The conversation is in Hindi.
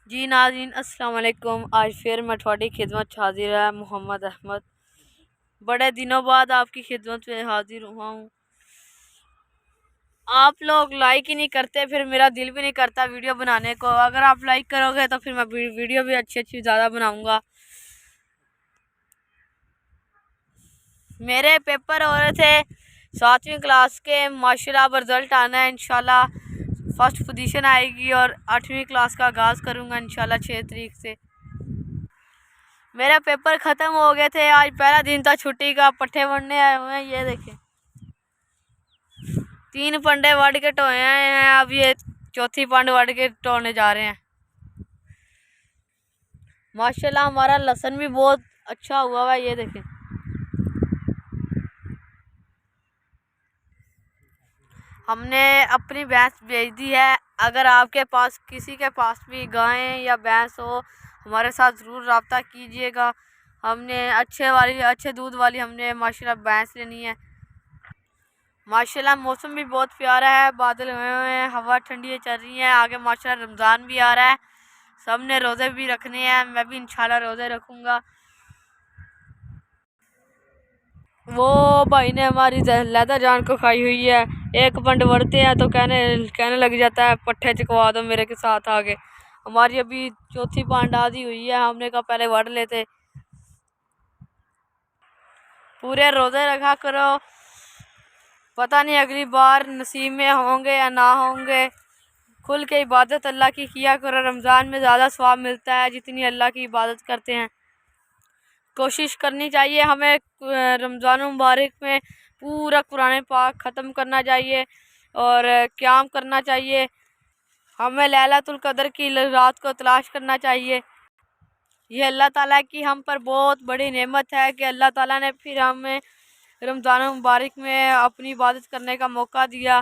जी नाज़रीन अस्सलाम वालेकुम। आज फिर मैं थोड़ी खिदमत हाजिर है मोहम्मद अहमद। बड़े दिनों बाद आपकी खिदमत में हाजिर हुआ हूँ। आप लोग लाइक ही नहीं करते, फिर मेरा दिल भी नहीं करता वीडियो बनाने को। अगर आप लाइक करोगे तो फिर मैं वीडियो भी अच्छी अच्छी ज़्यादा बनाऊँगा। मेरे पेपर हो रहे थे 7वीं क्लास के, माशाल्लाह अब रिज़ल्ट आना है। इंशाल्लाह फर्स्ट पोजीशन आएगी और 8वीं क्लास का आगाज़ करूँगा इंशाल्लाह 6 तारीख से। मेरा पेपर ख़त्म हो गए थे। आज पहला दिन था छुट्टी का। पट्टे वढ़ने आए हुए हैं, ये देखें 3 पंडे वढ़ के टोए हैं। अब ये चौथी पंड वढ़ के टोने जा रहे हैं। माशाल्लाह हमारा लहसुन भी बहुत अच्छा हुआ है, ये देखें। हमने अपनी भैंस बेच दी है। अगर आपके पास किसी के पास भी गाय या भैंस हो, हमारे साथ ज़रूर रब्ता कीजिएगा। हमने अच्छे दूध वाली हमने माशाल्लाह भैंस लेनी है। माशाल्लाह मौसम भी बहुत प्यारा है, बादल हुए हुए हैं, हवा ठंडी चल रही है। आगे माशाल्लाह रमज़ान भी आ रहा है, सब ने रोज़े भी रखने हैं। मैं भी इंशाल्लाह रोज़े रखूँगा। वो भाई ने हमारी लैदा जान को खाई हुई है। एक पंड वढ़ते हैं तो कहने लग जाता है पट्ठे चकवा दो मेरे के साथ आगे। हमारी अभी चौथी पंड आधी हुई है, हमने कहा पहले वढ़ लेते। पूरे रोज़े रखा करो, पता नहीं अगली बार नसीब में होंगे या ना होंगे। खुल के इबादत अल्लाह की किया करो। रमज़ान में ज़्यादा सवाब मिलता है जितनी अल्लाह की इबादत करते हैं। कोशिश करनी चाहिए हमें रमज़ान मुबारक में पूरा कुरान पाक ख़त्म करना चाहिए और क़याम करना चाहिए। हमें लैलतुल कदर की रात को तलाश करना चाहिए। ये अल्लाह ताला की हम पर बहुत बड़ी नेमत है कि अल्लाह ताला ने फिर हमें रमज़ान मुबारक में अपनी इबादत करने का मौका दिया।